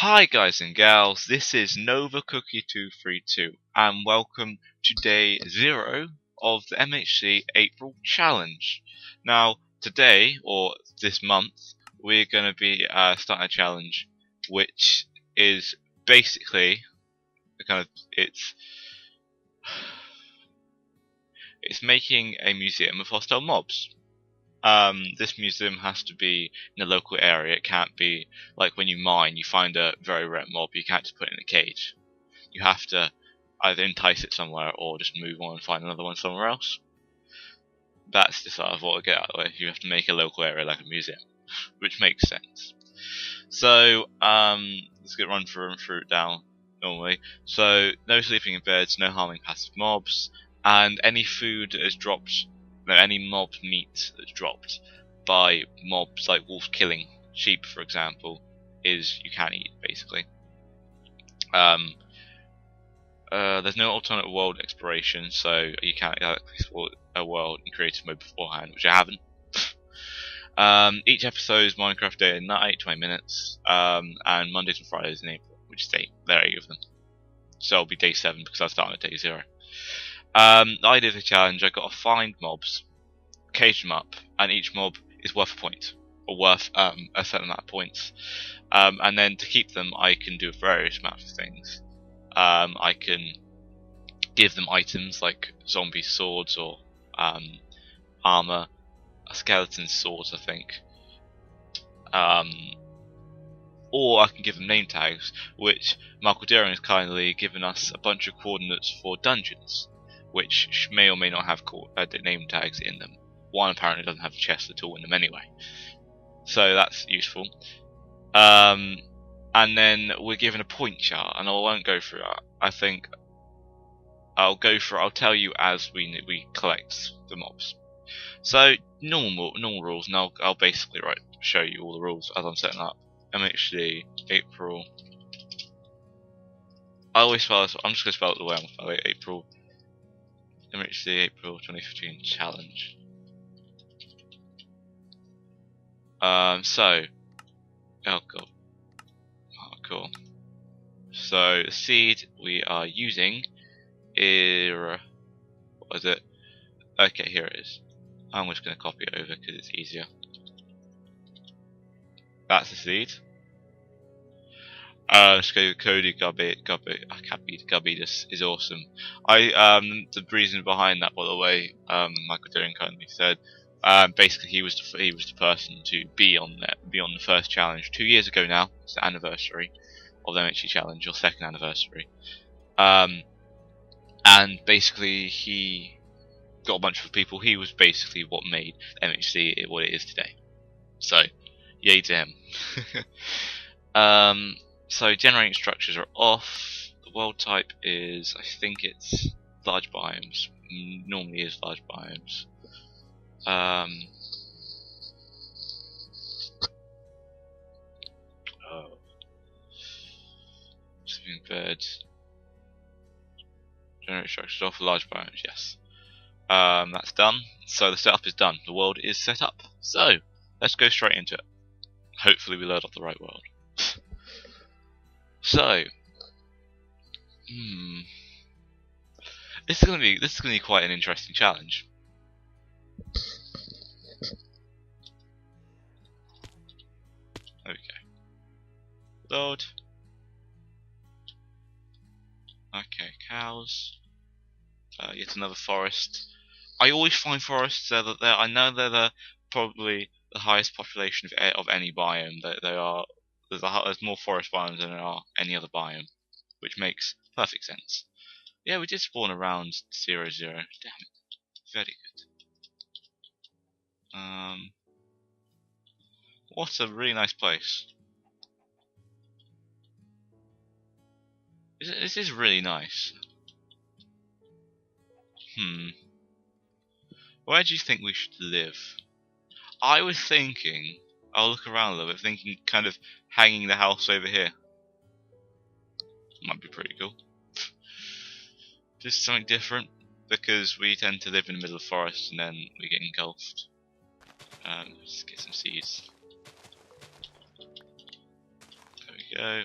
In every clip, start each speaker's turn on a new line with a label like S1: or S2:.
S1: Hi guys and gals, this is Nova Cookie 232 and welcome to day 0 of the MHC April Challenge. Now today, or this month, we're going to be starting a challenge which is basically it's making a museum of hostile mobs. This museum has to be in a local area. It can't be like when you mine, you find a very rare mob, you can't just put it in a cage. You have to either entice it somewhere or just move on and find another one somewhere else. That's the sort of what we get out of the way. You have to make a local area like a museum, which makes sense. So, let's get run through it down normally. So, no sleeping in beds, no harming passive mobs, and any food that is dropped. No, any mob meat that's dropped by mobs like wolves killing sheep, for example, you can't eat basically. There's no alternate world exploration, so you can't explore a world in creative mode beforehand, which I haven't. Each episode is Minecraft day and night, 20 minutes, and Mondays and Fridays in April, which is there 8 of them. So it'll be day 7 because I started at day 0. I did a challenge. I got to find mobs, cage them up, and each mob is worth a point, or worth a certain amount of points. And then to keep them, I can do various amounts of things. I can give them items like zombie swords or armor, skeleton swords, I think. Or I can give them name tags, which Michael Daring has kindly given us a bunch of coordinates for dungeons, which may or may not have name tags in them. One apparently doesn't have a chest at all in them anyway, so that's useful. And then we're given a point chart, and I won't go through that. I think I'll tell you as we collect the mobs. So normal rules, and I'll basically show you all the rules as I'm setting up. MHC April. I always spell this. I'm just going to spell it the way I'm going to spell it. April. MHC April 2015 challenge. Oh god. Oh, cool. So the seed we are using is, what is it? Okay, here it is. I'm just going to copy it over because it's easier. That's the seed. Let's go Cody Gubby. I can't beat Gubby. This is awesome. The reason behind that, by the way, Michael Daring kindly said, basically he was the person to be on the first challenge 2 years ago now. It's the anniversary of the MHC challenge, or second anniversary. And basically he got a bunch of people. He was basically what made MHC what it is today. So, yay to him. So generating structures are off. The world type is, I think it's large biomes. Normally is large biomes. Sleeping beds. Generate structures off large biomes, yes. That's done. So the setup is done. The world is set up. So let's go straight into it. Hopefully we load up the right world. So, this is gonna be quite an interesting challenge. Okay, load. Okay, cows. Yet another forest. I always find forests I know they're probably the highest population of any biome. There's more forest biomes than there are any other biome, which makes perfect sense. Yeah, we did spawn around 0, 0. Damn it. Very good. What a really nice place. This is really nice. Where do you think we should live? I was thinking, I'll look around a little bit, thinking kind of hanging the house over here. Might be pretty cool. Just something different, because we tend to live in the middle of the forest and then we get engulfed. Let's get some seeds. There we go.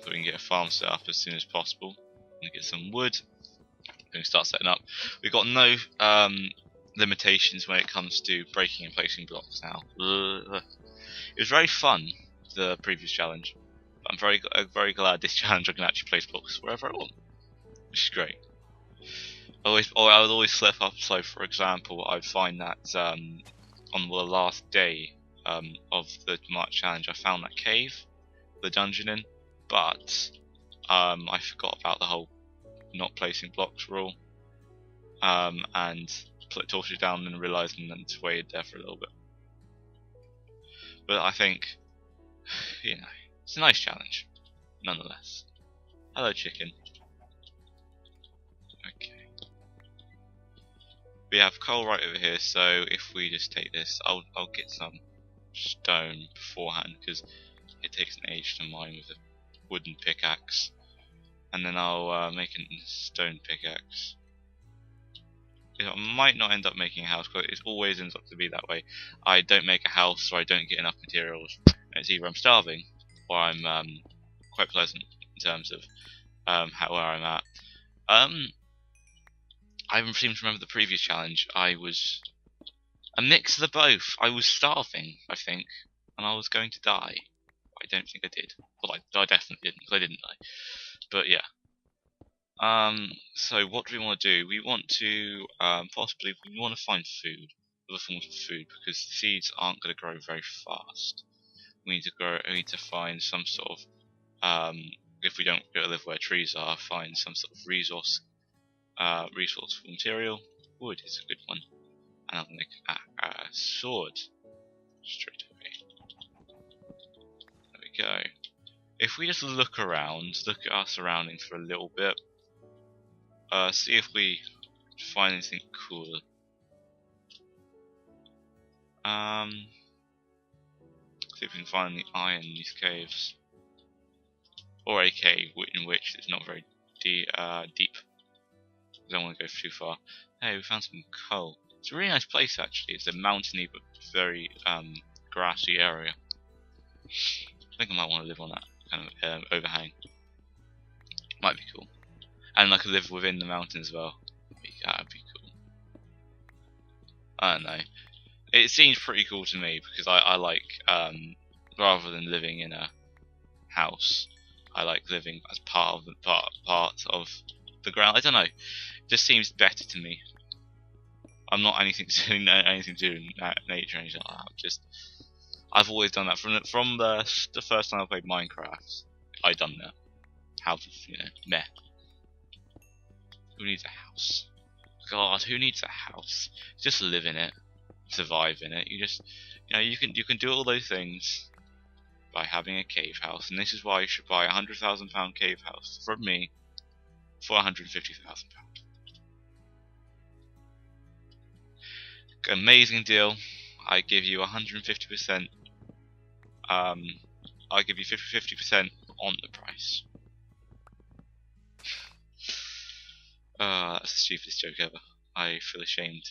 S1: so we can get a farm set up as soon as possible. And get some wood. We can start setting up. We've got no limitations when it comes to breaking and placing blocks now. It was very fun, the previous challenge. I'm very glad this challenge I can actually place blocks wherever I want, which is great. I would always slip up. So, for example, I'd find that on the last day of the March challenge, I found that cave, the dungeon in, but I forgot about the whole not placing blocks rule, and put torches down and realised and then just waited there for a little bit. But I think, you know, it's a nice challenge, nonetheless. Hello, chicken. Okay. We have coal right over here, so if we just take this, I'll get some stone beforehand because it takes an age to mine with a wooden pickaxe, and then I'll make a stone pickaxe. I might not end up making a house, but it always ends up to be that way. I don't make a house, or I don't get enough materials. It's either I'm starving, or I'm quite pleasant in terms of where I'm at. I seem to remember the previous challenge. I was a mix of the both. I was starving, I think, and I was going to die. I don't think I did. Well, I definitely didn't, because I didn't die. But yeah. So what do we want to do? We want to possibly we want to find food, other forms of food, because seeds aren't going to grow very fast. We need to find some sort of if we don't go to live where trees are, find some sort of resourceful material. Wood is a good one, and I'll make a sword straight away. There we go. If we just look around, look at our surroundings for a little bit. See if we find anything cool. See if we can find the iron in these caves, or a cave in which it's not very deep. I don't want to go too far. Hey, we found some coal. It's a really nice place actually. It's a mountainy but very grassy area. I think I might want to live on that kind of overhang. Might be cool. And I could live within the mountain as well. That'd be cool. I don't know. It seems pretty cool to me because I like, rather than living in a house, I like living as part of the ground. I don't know. It just seems better to me. I'm not anything to do in nature or anything like that. I've always done that from the first time I played Minecraft. I done that. Houses, meh. Who needs a house? God, who needs a house? Just live in it, survive in it. You can do all those things by having a cave house, and this is why you should buy a £100,000 cave house from me for £150,000. Amazing deal. I give you 150%. I give you 50% on the price. That's the stupidest joke ever. I feel ashamed.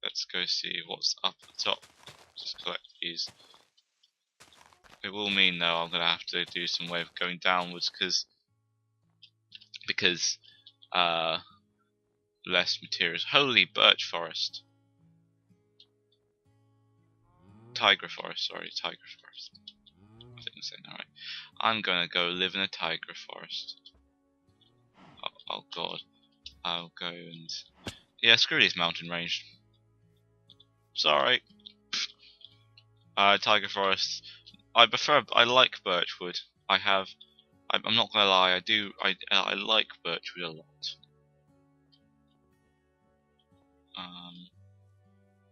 S1: Let's go see what's up at the top. Just collect these. It will mean though I'm gonna have to do some way of going downwards because less materials. Holy birch forest. Tiger forest, sorry, tiger forest. I think I'm saying that right. I'm gonna go live in a tiger forest. Oh god. I'll go and yeah, screw this mountain range. Sorry. Tiger forest. I like birchwood. I'm not gonna lie, I like birchwood a lot.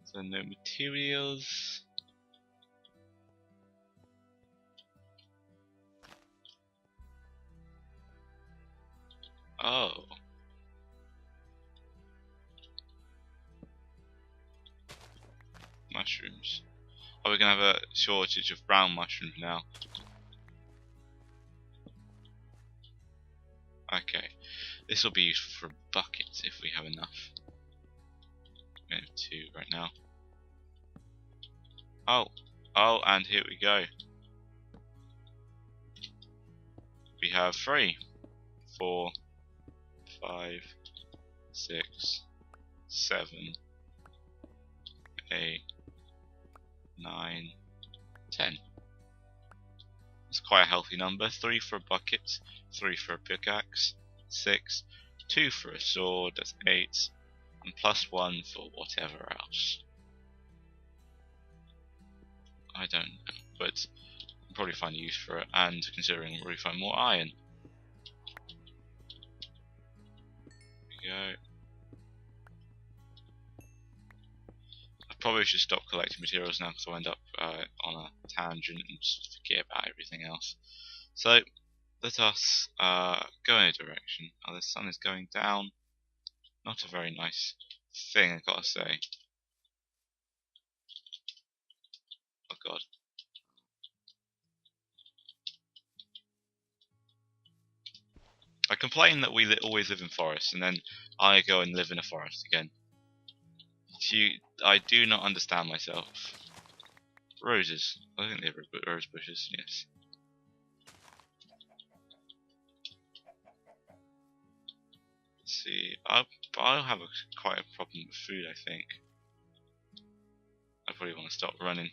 S1: So no materials. Oh. Mushrooms. Oh, we're gonna have a shortage of brown mushrooms now. Okay. This will be useful for buckets if we have enough. We have 2 right now. Oh, and here we go. We have 3, 4, 5, 6, 7, 8, 9, 10. It's quite a healthy number. 3 for a bucket, 3 for a pickaxe, 6, 2 for a sword, that's 8, and +1 for whatever else. I don't know, but I'll probably find a use for it, and considering we'll probably find more iron. There we go. I probably should stop collecting materials now because I'll end up on a tangent and just forget about everything else. So let us go in a direction. Oh, the sun is going down. Not a very nice thing, I gotta say. Oh god. I complain that we always live in forests, and then I go and live in a forest again. I do not understand myself. Roses. I think they're rose bushes, yes. Let's see. I'll have quite a problem with food, I think. I probably want to stop running.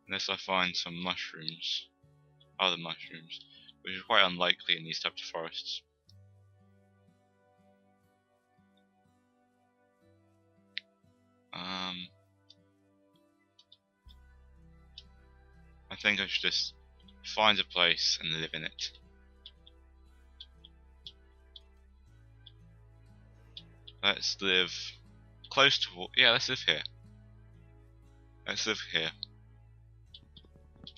S1: Unless I find some mushrooms. Other mushrooms. Which is quite unlikely in these types of forests. I think I should just find a place and live in it. Let's live close to... yeah, let's live here. Let's live here.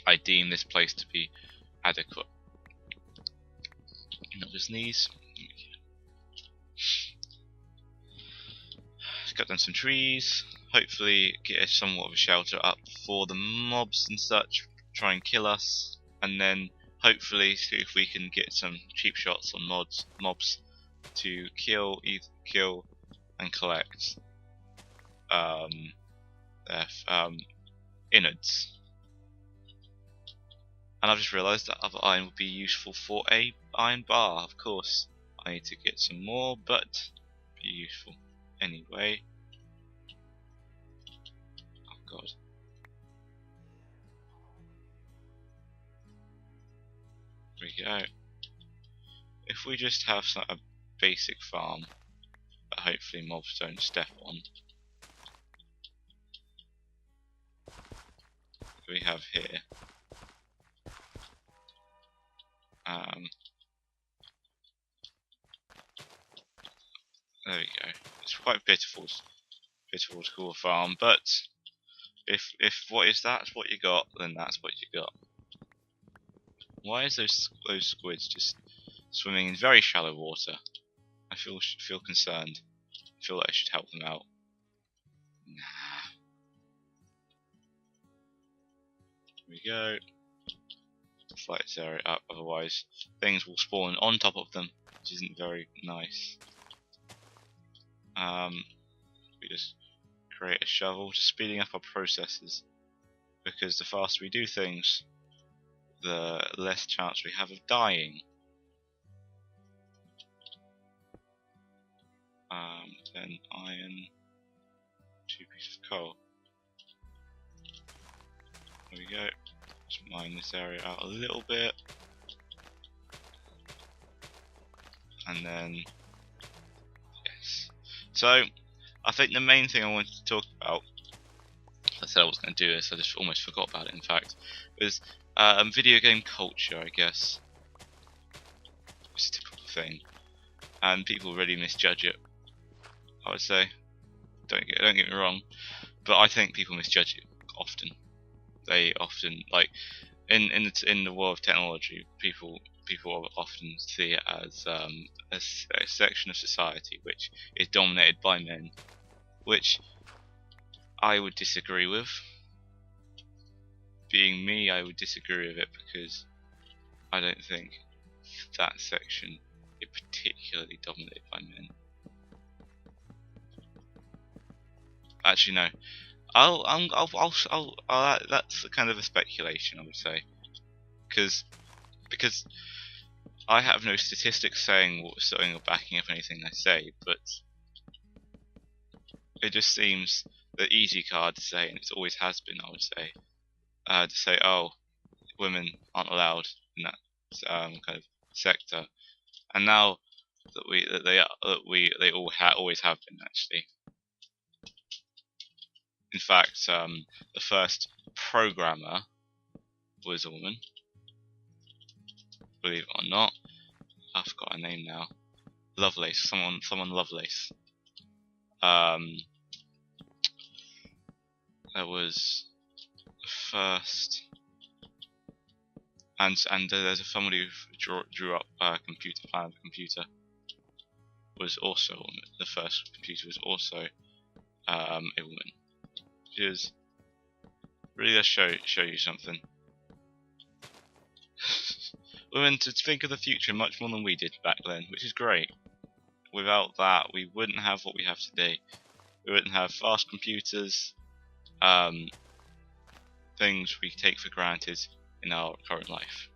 S1: I deem this place to be adequate. Not just knees. Let's cut down some trees. Hopefully get somewhat of a shelter up for the mobs and such. Try and kill us. And then hopefully see if we can get some cheap shots on mobs to kill and collect their innards. And I've just realised that other iron would be useful for a iron bar. Of course, I need to get some more, but be useful anyway. Oh god. There we go. If we just have a basic farm that hopefully mobs don't step on. We have here. There we go. It's quite pitiful to call a farm, but if what is that's what you got, then that's what you got. Why is those squids just swimming in very shallow water? I feel concerned. I feel like I should help them out. Nah. Here we go. Flight this area up, otherwise things will spawn on top of them, which isn't very nice. We just create a shovel, just speeding up our processes, because the faster we do things, the less chance we have of dying. 10 iron, 2 pieces of coal. There we go. Just mine this area out a little bit, and then yes. So I think the main thing I wanted to talk about, I said I was going to do this, I just almost forgot about it in fact, was video game culture, I guess. It's a typical thing, and people really misjudge it, I would say. Don't get me wrong, but I think people misjudge it often. They often, like, in the world of technology, people often see it as a section of society which is dominated by men, which I would disagree with. Being me, I would disagree with it because I don't think that section is particularly dominated by men. Actually, no. That's a kind of a speculation, I would say, because because I have no statistics saying or backing up anything I say, but it just seems the easy card to say, and it always has been, I would say, to say, oh, women aren't allowed in that kind of sector, and now that they are, they always have been actually. In fact, the first programmer was a woman, believe it or not. I forgot her name now. Lovelace, someone Lovelace. Um, there was the first, and there's somebody who drew up a computer plan of a computer. Was also the first computer was also a woman. Which is really does show you something. Women to think of the future much more than we did back then, which is great. Without that, we wouldn't have what we have today. We wouldn't have fast computers, things we take for granted in our current life.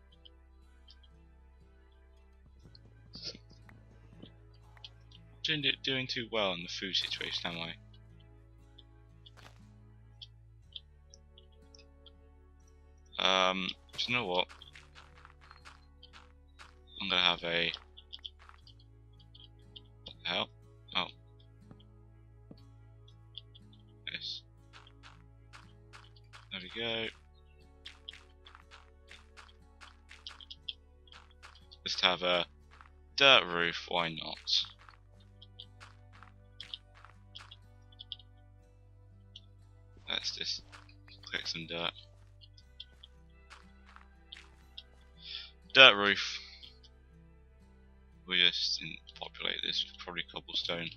S1: Doing too well in the food situation, am I? Do you know what? I'm gonna have a... What the hell? Oh. Yes. There we go. Just have a dirt roof, why not? Let's just click some dirt. Dirt roof. We just didn't populate this with probably cobblestone.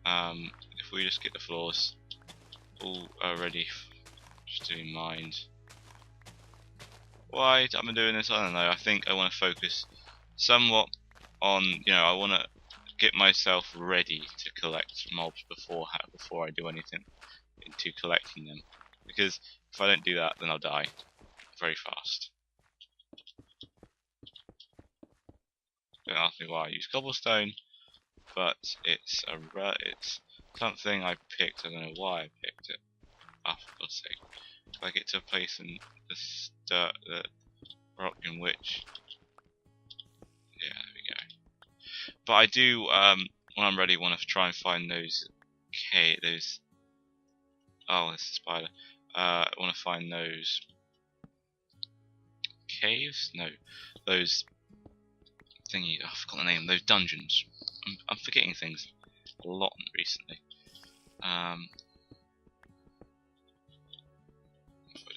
S1: If we just get the floors all ready, just doing mined. Why am I doing this? I don't know. I think I want to focus somewhat on, I want to get myself ready to collect mobs before I do anything into collecting them. Because if I don't do that, then I'll die very fast. Don't ask me why I use cobblestone, but it's something I picked. I don't know why I picked it. Oh, for God's sake! If I get to a place in the rock in which, yeah, there we go. But I do, when I'm ready, want to try and find those oh, it's a spider. I want to find those caves. No, those thingy. I forgot the name. Those dungeons. I'm forgetting things a lot recently. If I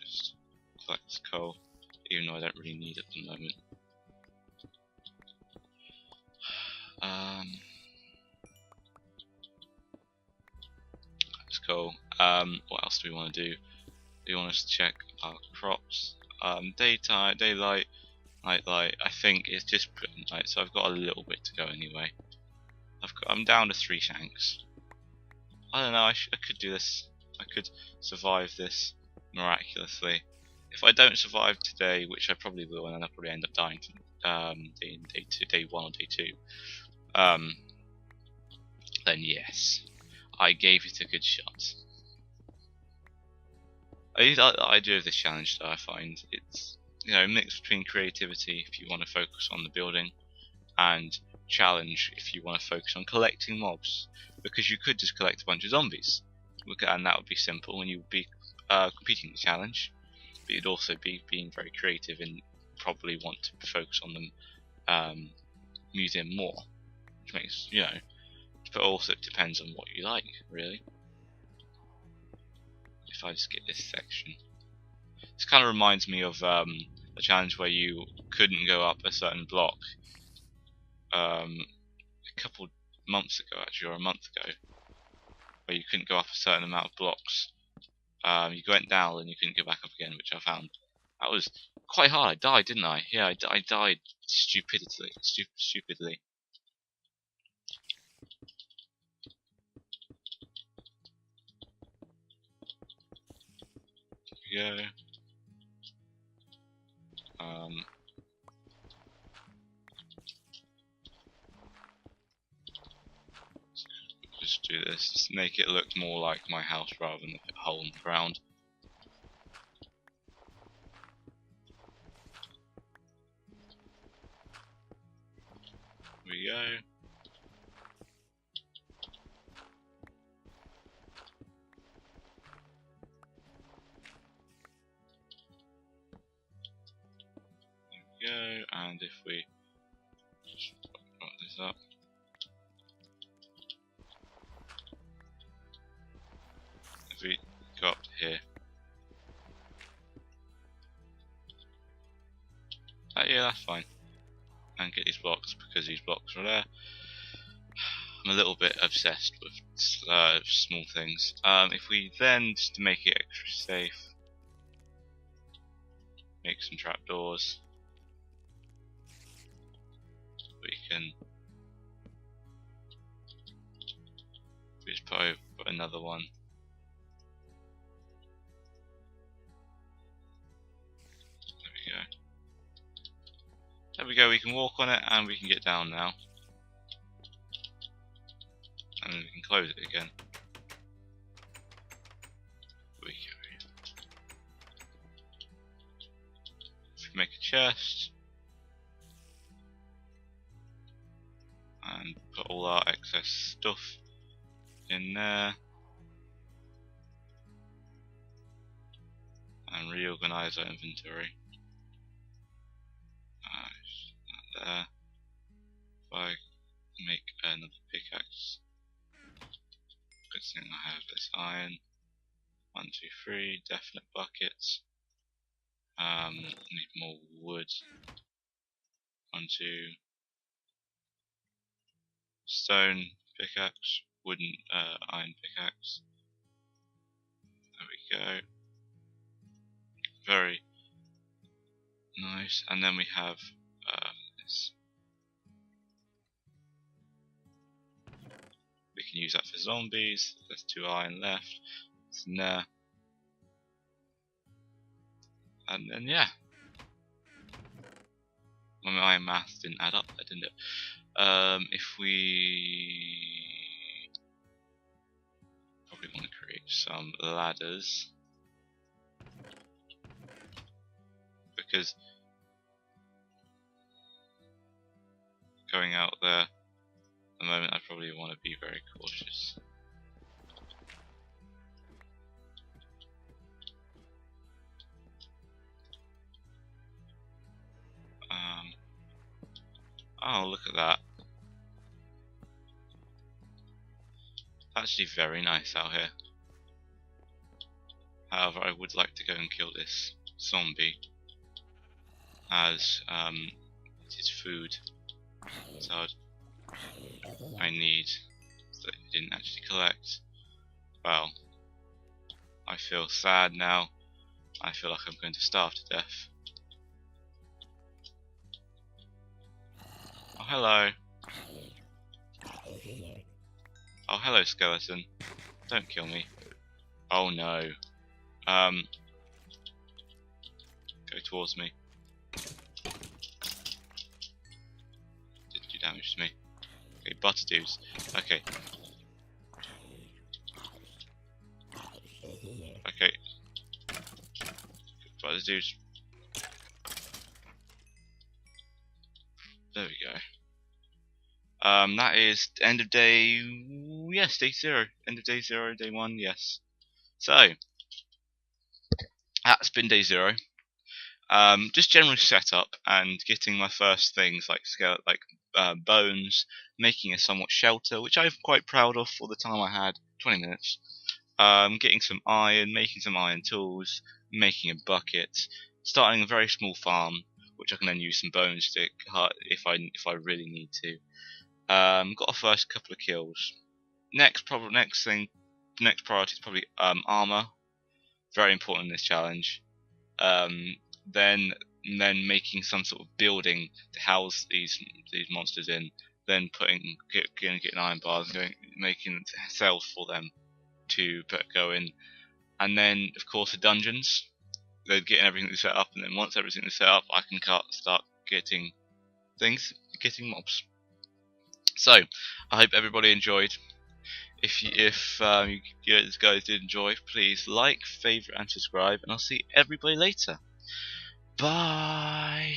S1: just collect this coal, even though I don't really need it at the moment. That's cool. What else do we want to do? We want to check our crops. Daytime, daylight, nightlight. I think it's just night, so I've got a little bit to go anyway. I'm down to 3 shanks. I don't know. I could do this. I could survive this miraculously. If I don't survive today, which I probably will, and then I'll probably end up dying day 1 or day 2. Then yes, I gave it a good shot. The idea of this challenge that I find it's a mix between creativity if you want to focus on the building, and challenge if you want to focus on collecting mobs, because you could just collect a bunch of zombies, and that would be simple, and you would be completing the challenge, but you'd also be being very creative and probably want to focus on the museum more, which makes but also it depends on what you like, really. If I just get this section, this kind of reminds me of a challenge where you couldn't go up a certain block a couple months ago, actually, or a month ago, where you couldn't go up a certain amount of blocks. You went down and you couldn't go back up again, which I found that was quite hard. I died, didn't I? Yeah, I died stupidly. we go. Just do this, just make it look more like my house rather than a hole in the ground. Here we go. Here we go, and if we just put this up. If we go up to here. Yeah, that's fine. And get these blocks because these blocks are there. I'm a little bit obsessed with small things. If we then, just to make it extra safe, make some trapdoors. We can just put another one. There we go. There we go, we can walk on it and we can get down now. And then we can close it again. There we go. If we make a chest and put all our excess stuff in there and reorganize our inventory. There. If I make another pickaxe, good thing I have is iron. 1, 2, 3, definite buckets. Need more wood. 1, 2. Stone pickaxe, wooden iron pickaxe. There we go. Very nice. And then we have this. We can use that for zombies. There's 2 iron left. It's in there. And then yeah. My math didn't add up there, didn't it? If we probably want to create some ladders. Because going out there at the moment I probably want to be very cautious. Oh, look at that. Actually very nice out here. However, I would like to go and kill this zombie as it is food. So I need that he didn't actually collect. Well, I feel sad now. I feel like I'm going to starve to death. Oh, hello. Oh, hello, skeleton. Don't kill me. Oh no. Go towards me. Didn't do damage to me. Okay, butter dudes. Okay. Okay. Butter dudes. There we go. That is end of day. Yes, day 0. End of day 0, day 1. Yes. So that's been day 0. Just general setup and getting my first things like bones, making a somewhat shelter, which I'm quite proud of for the time I had. 20 minutes. Getting some iron, making some iron tools, making a bucket, starting a very small farm, which I can then use some bones to if I really need to. Got a first couple of kills. Next priority is probably armor. Very important in this challenge. Then making some sort of building to house these monsters in. Then getting iron bars and making cells for them to go in. And then of course the dungeons. they're getting everything set up, and then once everything is set up, I can start getting mobs. So I hope everybody enjoyed. If you guys did enjoy, please like, favorite, and subscribe, and I'll see everybody later. Bye.